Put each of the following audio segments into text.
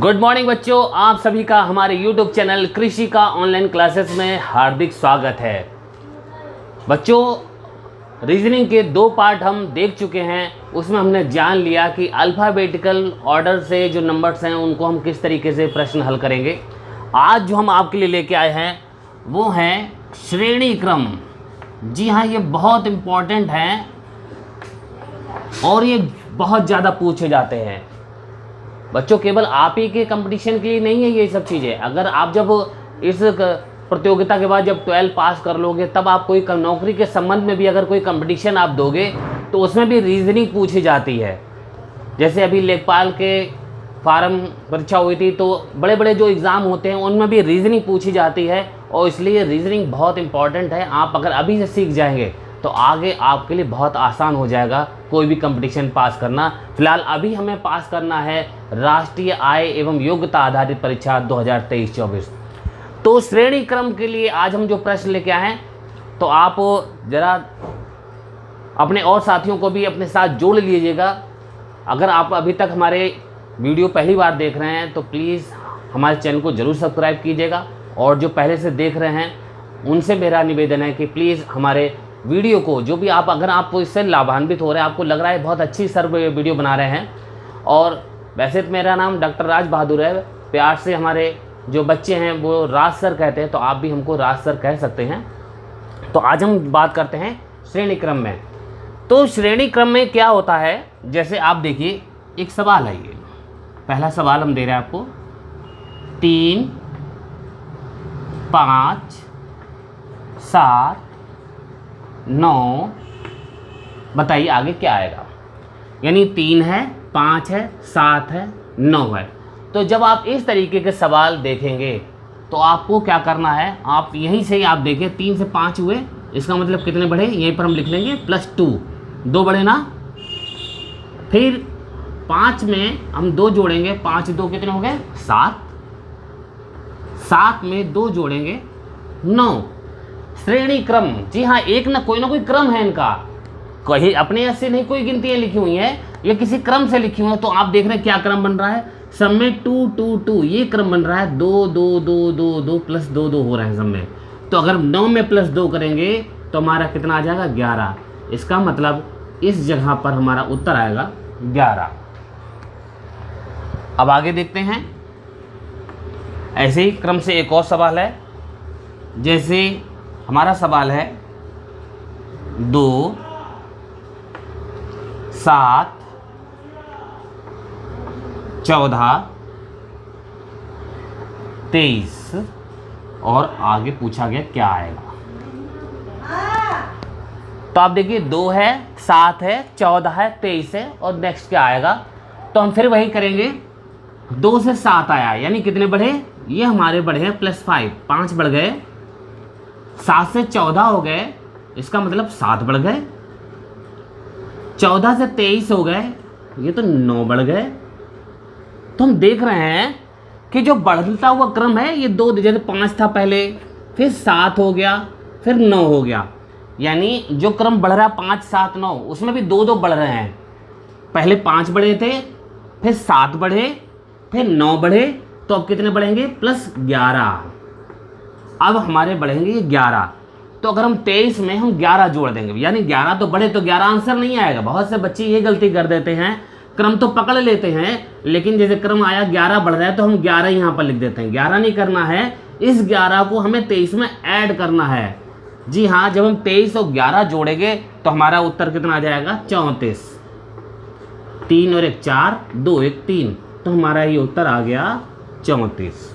Good morning बच्चों, आप सभी का हमारे YouTube चैनल कृषि का ऑनलाइन क्लासेस में हार्दिक स्वागत है। बच्चों, रीजनिंग के दो पार्ट हम देख चुके हैं। उसमें हमने जान लिया कि अल्फ़ाबेटिकल ऑर्डर से जो नंबर्स हैं उनको हम किस तरीके से प्रश्न हल करेंगे। आज जो हम आपके लिए लेके आए हैं वो हैं श्रेणी क्रम। जी हाँ, ये बहुत इम्पॉर्टेंट हैं और ये बहुत ज़्यादा पूछे जाते हैं। बच्चों, केवल आप ही के कंपटीशन के लिए नहीं है ये सब चीज़ें। अगर आप जब इस प्रतियोगिता के बाद जब 12 पास कर लोगे तब आप कोई नौकरी के संबंध में भी अगर कोई कंपटीशन आप दोगे तो उसमें भी रीजनिंग पूछी जाती है। जैसे अभी लेखपाल के फार्म परीक्षा हुई थी तो बड़े बड़े जो एग्ज़ाम होते हैं उनमें भी रीजनिंग पूछी जाती है और इसलिए रीजनिंग बहुत इंपॉर्टेंट है। आप अगर अभी से सीख जाएंगे तो आगे आपके लिए बहुत आसान हो जाएगा कोई भी कंपटीशन पास करना। फिलहाल अभी हमें पास करना है राष्ट्रीय आय एवं योग्यता आधारित परीक्षा 2023-24। तो श्रेणी क्रम के लिए आज हम जो प्रश्न लेके आए हैं तो आप ज़रा अपने और साथियों को भी अपने साथ जोड़ लीजिएगा। अगर आप अभी तक हमारे वीडियो पहली बार देख रहे हैं तो प्लीज़ हमारे चैनल को ज़रूर सब्सक्राइब कीजिएगा और जो पहले से देख रहे हैं उनसे मेरा निवेदन है कि प्लीज़ हमारे वीडियो को जो भी आप अगर आप इससे लाभान्वित हो रहे हैं, आपको लग रहा है बहुत अच्छी सर वीडियो बना रहे हैं। और वैसे तो मेरा नाम डॉक्टर राज बहादुर है, प्यार से हमारे जो बच्चे हैं वो राज सर कहते हैं, तो आप भी हमको राज सर कह सकते हैं। तो आज हम बात करते हैं श्रेणी क्रम में। तो श्रेणी क्रम में क्या होता है, जैसे आप देखिए एक सवाल है। ये पहला सवाल हम दे रहे हैं आपको 3, 5, 7, 9, बताइए आगे क्या आएगा। यानी 3 है, 5 है, 7 है, 9 है। तो जब आप इस तरीके के सवाल देखेंगे तो आपको क्या करना है, आप यहीं से ही आप देखें 3 से 5 हुए, इसका मतलब कितने बढ़े, यहीं पर हम लिख लेंगे +2, 2 बढ़े ना। फिर 5 में हम 2 जोड़ेंगे, 5 2 कितने हो गए 7, 7 में 2 जोड़ेंगे 9। श्रेणी क्रम, जी हाँ, एक ना कोई क्रम है इनका, कहीं अपने से नहीं कोई गिनतियाँ लिखी हुई हैं, ये किसी क्रम से लिखी हुई हैं। तो आप देख रहे हैं क्या क्रम बन रहा है, सब में 2 2 2 ये क्रम बन रहा है। 2 2 2 2 2 + 2 2 हो रहा है सब में। तो अगर 9 में +2 करेंगे तो हमारा कितना आ जाएगा 11। इसका मतलब इस जगह पर हमारा उत्तर आएगा 11। अब आगे देखते हैं। ऐसे ही क्रम से एक और सवाल है। जैसे हमारा सवाल है 2, 7, 14, 23 और आगे पूछा गया क्या आएगा। तो आप देखिए 2 है, 7 है, 14 है, 23 है और नेक्स्ट क्या आएगा। तो हम फिर वही करेंगे। 2 से 7 आया यानी कितने बढ़े, ये हमारे बढ़े हैं +5, 5 बढ़ गए। 7 से 14 हो गए, इसका मतलब 7 बढ़ गए। 14 से 23 हो गए, ये तो 9 बढ़ गए। तो हम देख रहे हैं कि जो बढ़ता हुआ क्रम है ये 2, जैसे 5 था पहले, फिर 7 हो गया, फिर 9 हो गया। यानी जो क्रम बढ़ रहा है 5, 7, 9, उसमें भी 2 2 बढ़ रहे हैं। पहले 5 बढ़े थे, फिर 7 बढ़े, फिर 9 बढ़े, तो अब कितने बढ़ेंगे +11। अब हमारे बढ़ेंगे 11। तो अगर हम 23 में हम 11 जोड़ देंगे, यानी 11 तो बढ़े तो 11 आंसर नहीं आएगा। बहुत से बच्चे ये गलती कर देते हैं, क्रम तो पकड़ लेते हैं लेकिन जैसे क्रम आया 11 बढ़ रहा है तो हम 11 यहाँ पर लिख देते हैं। 11 नहीं करना है, इस 11 को हमें 23 में ऐड करना है। जी हाँ, जब हम 23 और 11 जोड़ेंगे तो हमारा उत्तर कितना आ जाएगा 34। 3 और 1 4, 2 1 3, तो हमारा ये उत्तर आ गया 34।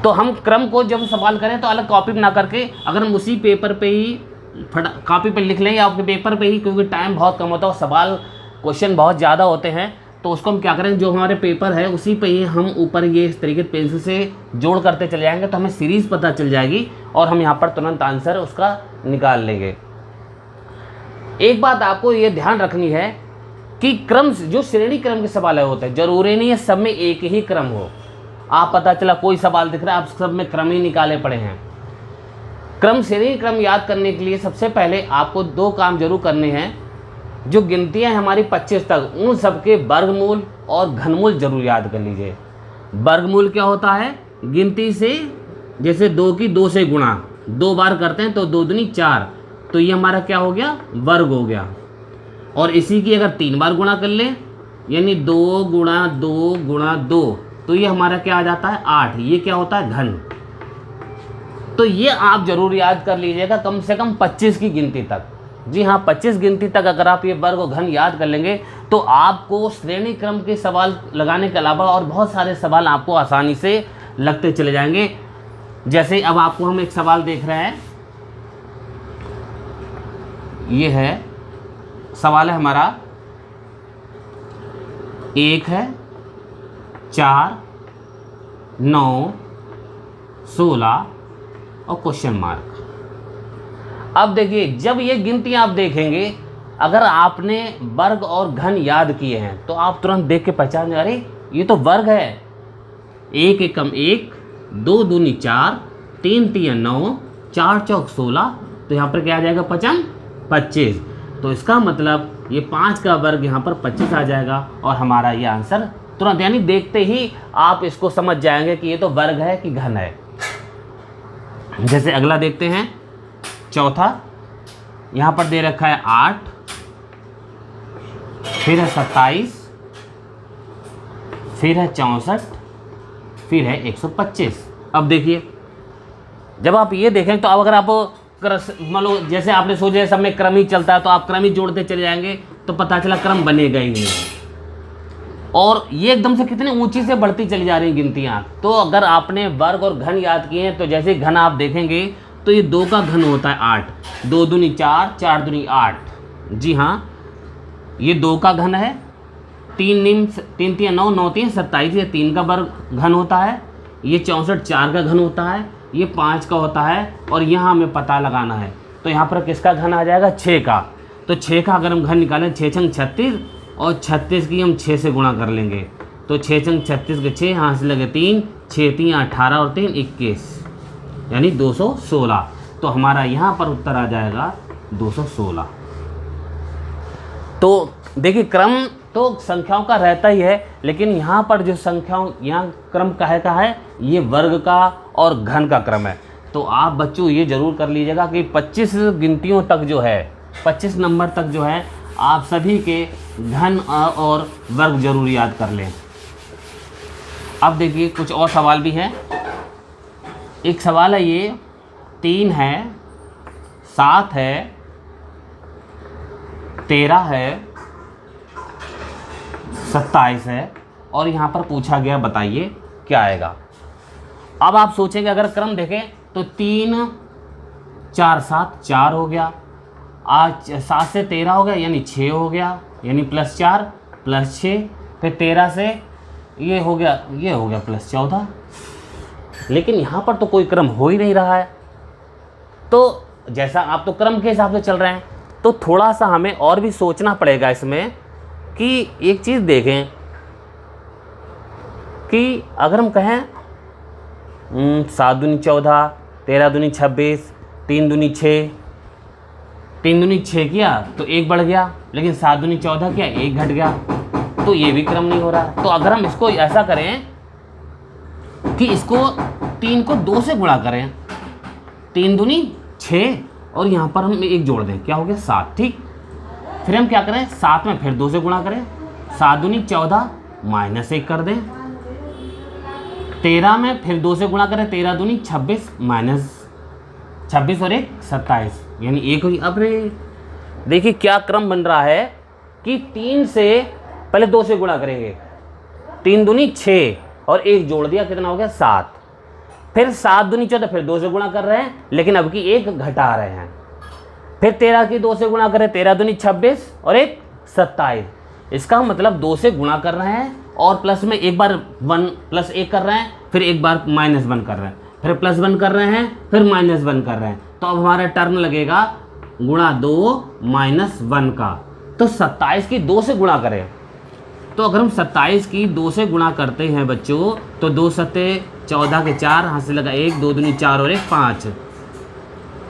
तो हम क्रम को जब सवाल करें तो अलग कॉपी ना करके अगर हम उसी पेपर पे ही कॉपी पे लिख लें या आपके पेपर पे ही, क्योंकि टाइम बहुत कम होता है और सवाल क्वेश्चन बहुत ज़्यादा होते हैं, तो उसको हम क्या करें, जो हमारे पेपर है उसी पे ही हम ऊपर ये इस तरीके पेंसिल से जोड़ करते चले जाएंगे तो हमें सीरीज़ पता चल जाएगी और हम यहाँ पर तुरंत आंसर उसका निकाल लेंगे। एक बात आपको ये ध्यान रखनी है कि क्रम जो श्रेणी क्रम के सवाल होते हैं, जरूरी नहीं है सब में एक ही क्रम हो। आप पता चला कोई सवाल दिख रहा है, आप सब में क्रम ही निकाले पड़े हैं। क्रम श्रेणी क्रम याद करने के लिए सबसे पहले आपको 2 काम जरूर करने हैं। जो गिनतियाँ हैं हमारी 25 तक, उन सबके वर्गमूल और घनमूल जरूर याद कर लीजिए। वर्गमूल क्या होता है, गिनती से जैसे 2 की 2 से गुणा 2 बार करते हैं तो 2 दूनी 4, तो ये हमारा क्या हो गया, वर्ग हो गया। और इसी की अगर 3 बार गुणा कर ले, यानी 2 गुणा 2 गुणा 2, तो ये हमारा क्या आ जाता है 8, ये क्या होता है घन। तो ये आप जरूर याद कर लीजिएगा कम से कम 25 की गिनती तक। जी हाँ, 25 गिनती तक अगर आप ये वर्ग और घन याद कर लेंगे तो आपको श्रेणी क्रम के सवाल लगाने के अलावा और बहुत सारे सवाल आपको आसानी से लगते चले जाएंगे। जैसे अब आपको हम एक सवाल देख रहे हैं, ये है सवाल है हमारा 1 है 4 9 16 और क्वेश्चन मार्क। अब देखिए, जब ये गिनती आप देखेंगे, अगर आपने वर्ग और घन याद किए हैं तो आप तुरंत देख के पहचान, अरे ये तो वर्ग है। 1 एकम 1, 2 दूनी 4, 3 तिया 9, 4 चौक 16, तो यहाँ पर क्या आ जाएगा 25। तो इसका मतलब ये 5 का वर्ग यहाँ पर 25 आ जाएगा और हमारा ये आंसर तुरंत, यानी देखते ही आप इसको समझ जाएंगे कि ये तो वर्ग है कि घन है। जैसे अगला देखते हैं, चौथा, यहाँ पर दे रखा है 8, फिर है 27, फिर है 64, फिर है 125। अब देखिए, जब आप ये देखें तो अब अगर आप मान लो जैसे आपने सोचा सब में क्रम ही चलता है तो आप क्रम ही जोड़ते चले जाएंगे तो पता चला क्रम बनेगा ही नहीं। और ये एकदम से कितनी ऊंची से बढ़ती चली जा रही गिनतियाँ। तो अगर आपने वर्ग और घन याद किए हैं तो जैसे घन आप देखेंगे तो ये 2 का घन होता है 8, 2 दूनी 4, 4 दूनी 8। जी हाँ, ये 2 का घन है, 3 3 9, 9 3 27, ये 3 का वर्ग घन होता है, ये 64 4 का घन होता है, ये 5 का होता है, और यहाँ हमें पता लगाना है तो यहाँ पर किसका घन आ जाएगा 6 का। तो 6 का अगर हम घन निकालें, 6 छंग 36 और 36 की हम 6 से गुणा कर लेंगे तो 6 छंग 36 के 6, यहाँ से लगे 3, 6 3 18 और 3 21, यानी 216। तो हमारा यहाँ पर उत्तर आ जाएगा 216। तो देखिए, क्रम तो संख्याओं का रहता ही है, लेकिन यहाँ पर जो संख्याओं, यहाँ क्रम काहे का है, ये वर्ग का और घन का क्रम है। तो आप बच्चों ये जरूर कर लीजिएगा कि 25 गिनतियों तक जो है, 25 नंबर तक जो है, आप सभी के घन और वर्ग जरूर याद कर लें। अब देखिए, कुछ और सवाल भी हैं। एक सवाल है ये, 3 है, 7 है, 13 है, 27 है, और यहाँ पर पूछा गया बताइए क्या आएगा। अब आप सोचेंगे, अगर क्रम देखें तो 3 4 7 4 हो गया, आज 7 से 13 हो गया यानी 6 हो गया, यानी +4 +6, फिर 13 से ये हो गया +14। लेकिन यहाँ पर तो कोई क्रम हो ही नहीं रहा है। तो जैसा आप तो क्रम के हिसाब से चल रहे हैं, तो थोड़ा सा हमें और भी सोचना पड़ेगा इसमें कि एक चीज़ देखें कि अगर हम कहें 7 दूनी 14, 13 दूनी 26, 3 दूनी 6, 3 दूनी 6 किया तो 1 बढ़ गया, लेकिन 7 दूनी 14 किया 1 घट गया, तो ये भी क्रम नहीं हो रहा। तो अगर हम इसको ऐसा करें कि इसको 3 को 2 से गुणा करें, 3 दूनी 6 और यहाँ पर हम 1 जोड़ दें, क्या हो गया 7, ठीक। फिर हम क्या करें, 7 में फिर 2 से गुणा करें, 7 दूनी 14 -1 कर दें, 13 में फिर 2 से गुणा करें, 13 दूनी 26 -26 और 1 27, यानी 1 हुई। अब देखिए क्या क्रम बन रहा है कि 3 से पहले 2 से गुणा करेंगे, 3 दूनी 6 और 1 जोड़ दिया, कितना हो गया 7, फिर 7 दूनी 14 फिर 2 से गुणा कर रहे हैं, लेकिन अब की 1 घटा रहे हैं, फिर 13 की 2 से गुणा करें, 13 दूनी 26 और 1 27। इसका मतलब 2 से गुणा कर रहे हैं और प्लस में एक बार 1 + 1 कर रहे हैं, फिर एक बार -1 कर रहे हैं, फिर +1 कर रहे हैं, फिर -1 कर रहे हैं। तो अब हमारा टर्म लगेगा गुणा 2 -1 का। तो 27 की 2 से गुणा करें, तो अगर हम 27 की 2 से गुणा करते हैं बच्चों, तो 2 सत्ते 14 के 4, यहाँ से लगा 1, 2 दूनी 4 और 1 5,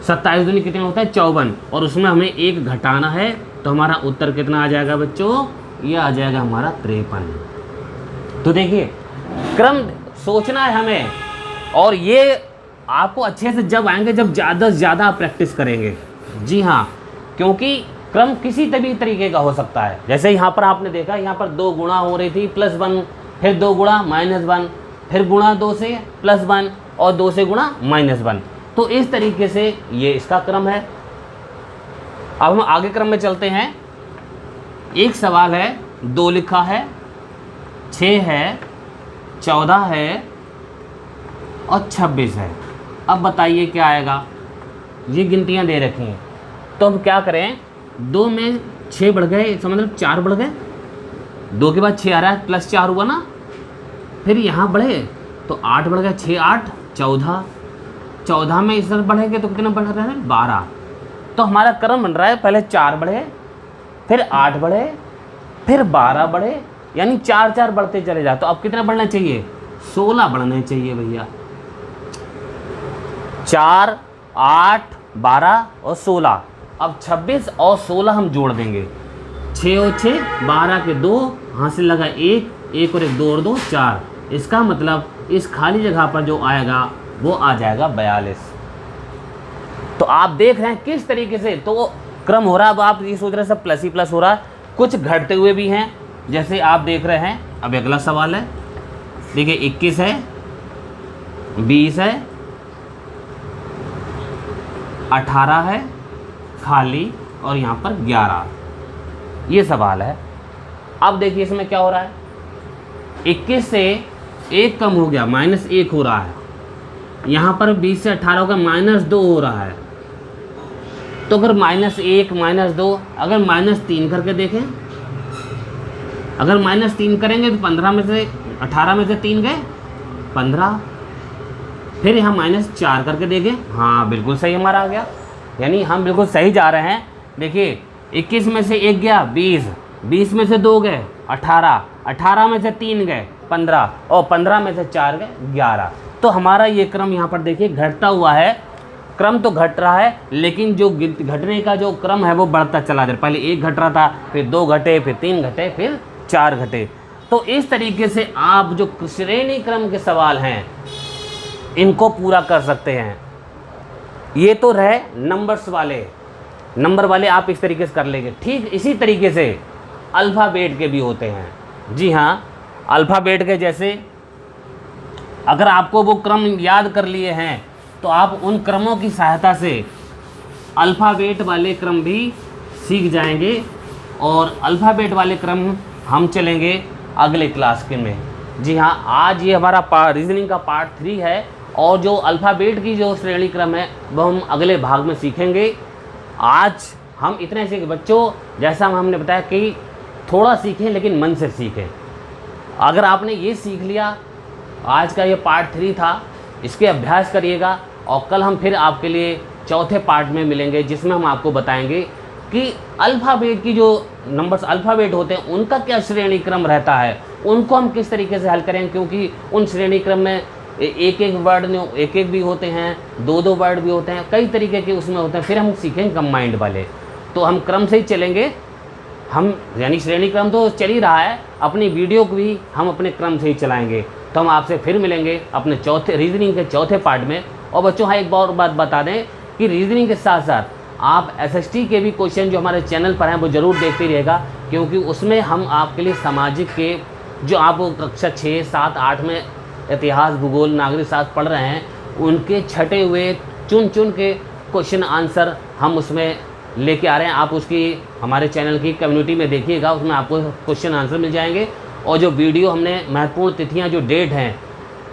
27 दूनी कितने होता है 54, और उसमें हमें 1 घटाना है तो हमारा उत्तर कितना आ जाएगा बच्चों, ये आ जाएगा हमारा 53। तो देखिए क्रम सोचना है हमें, और ये आपको अच्छे से जब आएंगे जब ज़्यादा से ज़्यादा आप प्रैक्टिस करेंगे। जी हाँ, क्योंकि क्रम किसी भी तरीके का हो सकता है। जैसे यहाँ पर आपने देखा, यहाँ पर 2 गुणा हो रही थी +1, फिर 2 गुणा -1, फिर गुणा 2 से +1 और 2 से गुणा -1। तो इस तरीके से ये इसका क्रम है। अब हम आगे क्रम में चलते हैं। एक सवाल है, 2 लिखा है, 6 है, 14 है और 26 है। अब बताइए क्या आएगा। ये गिनतियाँ दे रखी हैं, तो हम क्या करें, 2 में 6 बढ़ गए, इसका मतलब 4 बढ़ गए, 2 के बाद 6 आ रहा है, +4 हुआ ना, फिर यहाँ बढ़े तो 8 बढ़ गए, 6 8 14, 14 में इस तरफ बढ़ेंगे तो कितना बढ़ रहा है, 12। तो हमारा क्रम बन रहा है, पहले 4 बढ़े, फिर 8 बढ़े, फिर 12 बढ़े, यानी 4 4 बढ़ते चले जाए। तो अब कितना बढ़ना चाहिए, 16 बढ़ने चाहिए भैया। 4 8 12 और 16। अब 26 और 16 हम जोड़ देंगे, 6 और 6 12 के 2, हासिल लगा 1, 1 और 1 2 और 2 4। इसका मतलब इस खाली जगह पर जो आएगा वो आ जाएगा 42। तो आप देख रहे हैं किस तरीके से तो क्रम हो रहा है। अब आप ये सोच रहे हैं सब प्लस ही प्लस हो रहा है, कुछ घटते हुए भी हैं, जैसे आप देख रहे हैं। अब अगला सवाल है, देखिए 21 है, 20 है, 18 है खाली, और यहाँ पर 11, ये सवाल है। अब देखिए इसमें क्या हो रहा है, 21 से 1 कम हो गया, -1 हो रहा है। यहाँ पर 20 से 18 का -2 हो रहा है। तो अगर -1 -2, अगर -3 करके देखें, अगर -3 करेंगे तो 15 में से 18 में से 3 गए 15। फिर यहाँ -4 करके देखें, हाँ बिल्कुल सही हमारा आ गया, यानी हम बिल्कुल सही जा रहे हैं। देखिए 21 में से 1 गया 20, 20 में से 2 गए 18, 18 में से 3 गए 15, और 15 में से 4 गए 11। तो हमारा ये क्रम यहाँ पर देखिए घटता हुआ है। क्रम तो घट रहा है, लेकिन जो घटने का जो क्रम है वो बढ़ता चला जा रहा है। पहले 1 घट रहा था, फिर 2 घटे, फिर 3 घटे, फिर 4 घटे। तो इस तरीके से आप जो श्रेणी क्रम के सवाल हैं इनको पूरा कर सकते हैं। ये तो रहे नंबर वाले आप इस तरीके से कर लेंगे। ठीक इसी तरीके से अल्फ़ाबेट के भी होते हैं। जी हाँ, अल्फ़ाबेट के जैसे अगर आपको वो क्रम याद कर लिए हैं तो आप उन क्रमों की सहायता से अल्फ़ाबेट वाले क्रम भी सीख जाएंगे, और अल्फ़ाबेट वाले क्रम हम चलेंगे अगले क्लास के में। जी हाँ, आज ये हमारा रीजनिंग का पार्ट 3 है, और जो अल्फ़ाबेट की जो श्रेणी क्रम है वो हम अगले भाग में सीखेंगे। आज हम इतने से बच्चों, जैसा हमने बताया कि थोड़ा सीखें लेकिन मन से सीखें। अगर आपने ये सीख लिया, आज का ये पार्ट 3 था, इसके अभ्यास करिएगा, और कल हम फिर आपके लिए चौथे पार्ट में मिलेंगे, जिसमें हम आपको बताएंगे कि अल्फ़ाबेट की जो नंबर्स अल्फ़ाबेट होते हैं उनका क्या श्रेणी क्रम रहता है, उनको हम किस तरीके से हल करें, क्योंकि उन श्रेणी क्रम में एक वर्ड एक भी होते हैं, 2 वर्ड भी होते हैं, कई तरीके के उसमें होते हैं। फिर हम सीखेंगे कंबाइंड वाले। तो हम क्रम से ही चलेंगे, हम यानी श्रेणी क्रम तो चल ही रहा है, अपनी वीडियो को भी हम अपने क्रम से ही चलाएंगे। तो हम आपसे फिर मिलेंगे अपने रीजनिंग के चौथे पार्ट में। और बच्चों हाँ, एक और बात बता दें कि रीजनिंग के साथ साथ आप SST के भी क्वेश्चन जो हमारे चैनल पर हैं वो ज़रूर देखते रहिएगा, क्योंकि उसमें हम आपके लिए सामाजिक के जो आप कक्षा 6 7 8 में इतिहास भूगोल नागरिक शास्त्र पढ़ रहे हैं, उनके छटे हुए चुन के क्वेश्चन आंसर हम उसमें लेके आ रहे हैं। आप उसकी हमारे चैनल की कम्युनिटी में देखिएगा, उसमें आपको क्वेश्चन आंसर मिल जाएंगे। और जो वीडियो हमने महत्वपूर्ण तिथियां जो डेट हैं,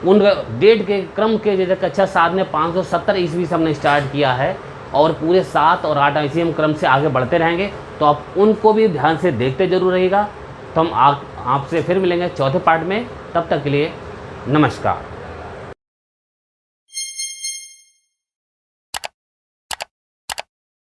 उन डेट के क्रम के जैसे कक्षा 7 में 570 ईस्वी से हमने स्टार्ट किया है, और पूरे 7 और 8 इसी हम क्रम से आगे बढ़ते रहेंगे। तो आप उनको भी ध्यान से देखते जरूर रहिएगा। तो हम आपसे फिर मिलेंगे चौथे पार्ट में। तब तक के लिए नमस्कार।